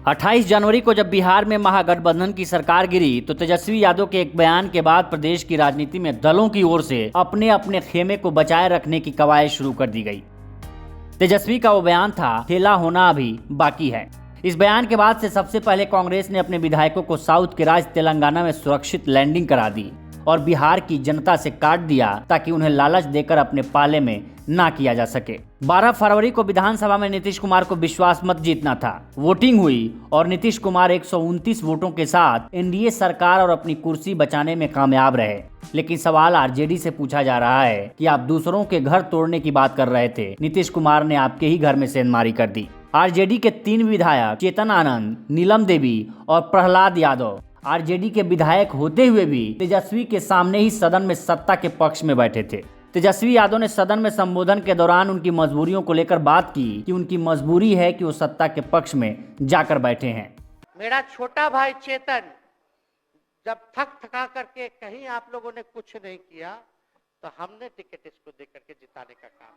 28 जनवरी को जब बिहार में महागठबंधन की सरकार गिरी तो तेजस्वी यादव के एक बयान के बाद प्रदेश की राजनीति में दलों की ओर से अपने अपने खेमे को बचाए रखने की कवायद शुरू कर दी गई। तेजस्वी का वो बयान था, खेला होना अभी बाकी है। इस बयान के बाद से सबसे पहले कांग्रेस ने अपने विधायकों को साउथ के राज्य तेलंगाना में सुरक्षित लैंडिंग करा दी और बिहार की जनता से काट दिया ताकि उन्हें लालच देकर अपने पाले में ना किया जा सके। 12 फरवरी को विधानसभा में नीतीश कुमार को विश्वास मत जीतना था। वोटिंग हुई और नीतीश कुमार 129 वोटों के साथ एनडीए सरकार और अपनी कुर्सी बचाने में कामयाब रहे। लेकिन सवाल आरजेडी से पूछा जा रहा है कि आप दूसरों के घर तोड़ने की बात कर रहे थे, नीतीश कुमार ने आपके ही घर में सेंधमारी कर दी। आरजेडी के 3 विधायक चेतन आनंद, नीलम देवी और प्रहलाद यादव आरजेडी के विधायक होते हुए भी तेजस्वी के सामने ही सदन में सत्ता के पक्ष में बैठे थे। तेजस्वी यादव ने सदन में संबोधन के दौरान उनकी मजबूरियों को लेकर बात की कि उनकी मजबूरी है कि वो सत्ता के पक्ष में जाकर बैठे हैं। मेरा छोटा भाई चेतन जब थका करके कहीं आप लोगों ने कुछ नहीं किया तो हमने टिकट इसको देकर के जिताने का काम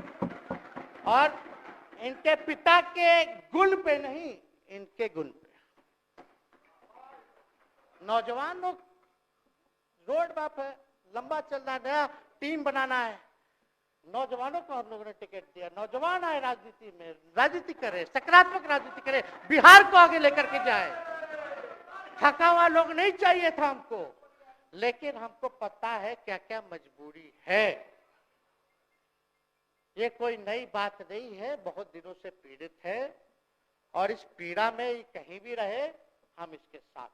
किया। और इनके पिता के गुण पे नहीं, इनके गुण पे। नौजवान लोग रोड मैप है, लंबा चलना है, नया टीम बनाना है। नौजवानों को हम लोगों ने टिकट दिया। नौजवान आए राजनीति में, राजनीति करे, सकारात्मक राजनीति करे, बिहार को आगे लेकर के जाए। थका हुआ लोग नहीं चाहिए था हमको, लेकिन हमको पता है क्या क्या मजबूरी है। ये कोई नई बात नहीं है, बहुत दिनों से पीड़ित है और इस पीड़ा में कहीं भी रहे हम इसके साथ हैं।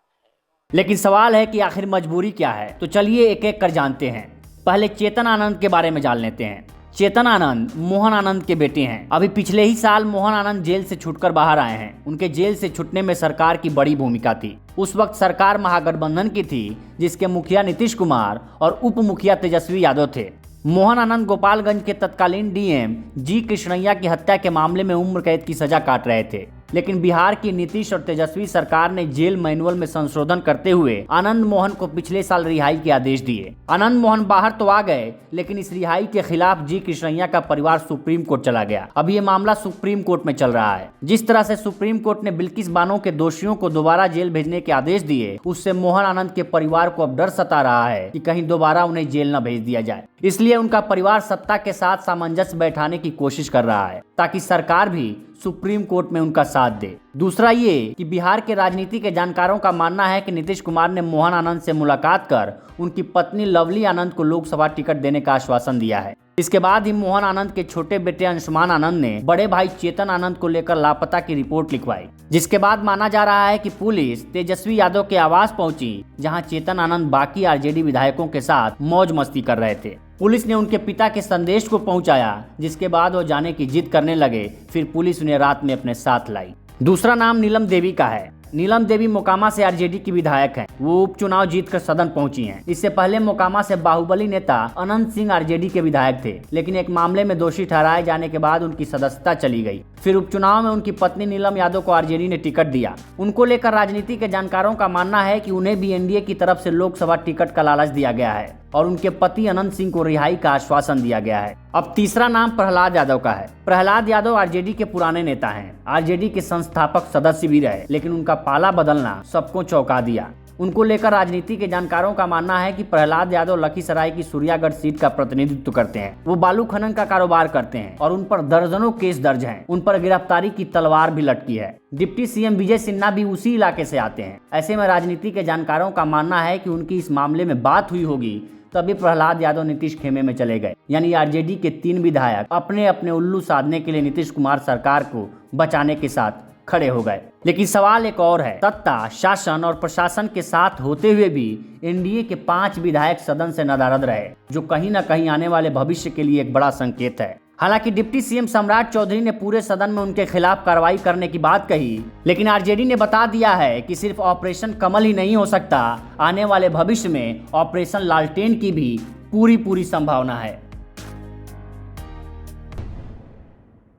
लेकिन सवाल है कि आखिर मजबूरी क्या है, तो चलिए एक एक कर जानते हैं। पहले चेतन आनंद के बारे में जान लेते हैं। चेतन आनंद मोहन आनंद के बेटे हैं। अभी पिछले ही साल मोहन आनंद जेल से छूटकर बाहर आए हैं। उनके जेल से छूटने में सरकार की बड़ी भूमिका थी। उस वक्त सरकार महागठबंधन की थी, जिसके मुखिया नीतीश कुमार और उप मुखिया तेजस्वी यादव थे। मोहन आनंद गोपालगंज के तत्कालीन डीएम जी कृष्णैया की हत्या के मामले में उम्र कैद की सजा काट रहे थे। लेकिन बिहार की नीतीश और तेजस्वी सरकार ने जेल मैनुअल में संशोधन करते हुए आनंद मोहन को पिछले साल रिहाई के आदेश दिए। आनंद मोहन बाहर तो आ गए, लेकिन इस रिहाई के खिलाफ जी कृष्णैया का परिवार सुप्रीम कोर्ट चला गया। अब ये मामला सुप्रीम कोर्ट में चल रहा है। जिस तरह से सुप्रीम कोर्ट ने बिल्किस बानो के दोषियों को दोबारा जेल भेजने के आदेश दिए, उससे मोहन आनंद के परिवार को अब डर सता रहा है कि कहीं दोबारा उन्हें जेल न भेज दिया जाए। इसलिए उनका परिवार सत्ता के साथ सामंजस्य बैठाने की कोशिश कर रहा है ताकि सरकार भी सुप्रीम कोर्ट में उनका साथ दे। दूसरा ये कि बिहार के राजनीति के जानकारों का मानना है कि नीतीश कुमार ने मोहन आनंद से मुलाकात कर उनकी पत्नी लवली आनंद को लोकसभा टिकट देने का आश्वासन दिया है। इसके बाद ही मोहन आनंद के छोटे बेटे अंशुमान आनंद ने बड़े भाई चेतन आनंद को लेकर लापता की रिपोर्ट लिखवाई, जिसके बाद माना जा रहा है कि पुलिस तेजस्वी यादव के आवास पहुंची, जहां चेतन आनंद बाकी आरजेडी विधायकों के साथ मौज मस्ती कर रहे थे। पुलिस ने उनके पिता के संदेश को पहुंचाया, जिसके बाद वो जाने की जिद करने लगे। फिर पुलिस उन्हें रात में अपने साथ लाई। दूसरा नाम नीलम देवी का है। नीलम देवी मोकामा से आरजेडी की विधायक हैं। वो उपचुनाव जीतकर सदन पहुंची हैं। इससे पहले मोकामा से बाहुबली नेता अनंत सिंह आरजेडी के विधायक थे, लेकिन एक मामले में दोषी ठहराए जाने के बाद उनकी सदस्यता चली गई। फिर उपचुनाव में उनकी पत्नी नीलम यादव को आरजेडी ने टिकट दिया। उनको लेकर राजनीति के जानकारों का मानना है कि उन्हें भी एनडीए की तरफ से लोकसभा टिकट का लालच दिया गया है और उनके पति अनंत सिंह को रिहाई का आश्वासन दिया गया है। अब तीसरा नाम प्रहलाद यादव का है। प्रहलाद यादव आरजेडी के पुराने नेता हैं। आरजेडी के संस्थापक सदस्य भी रहे, लेकिन उनका पाला बदलना सबको चौंका दिया। उनको लेकर राजनीति के जानकारों का मानना है कि प्रहलाद यादव लखीसराय की सूर्यागढ़ सीट का प्रतिनिधित्व करते हैं। वो बालू खनन का कारोबार करते हैं और उन पर दर्जनों केस दर्ज हैं। उन पर गिरफ्तारी की तलवार भी लटकी है। डिप्टी सीएम विजय सिन्हा भी उसी इलाके से आते हैं। ऐसे में राजनीति के जानकारों का मानना है कि उनकी इस मामले में बात हुई होगी, तभी प्रहलाद यादव नीतीश खेमे में चले गए। यानी आरजेडी के 3 विधायक अपने अपने उल्लू साधने के लिए नीतीश कुमार सरकार को बचाने के साथ खड़े हो गए। लेकिन सवाल एक और है। सत्ता, शासन और प्रशासन के साथ होते हुए भी एनडीए के 5 विधायक सदन से नदारद रहे, जो कहीं न कहीं आने वाले भविष्य के लिए एक बड़ा संकेत है। हालांकि डिप्टी सीएम सम्राट चौधरी ने पूरे सदन में उनके खिलाफ कार्रवाई करने की बात कही, लेकिन आरजेडी ने बता दिया है कि सिर्फ ऑपरेशन कमल ही नहीं हो सकता, आने वाले भविष्य में ऑपरेशन लालटेन की भी पूरी संभावना है।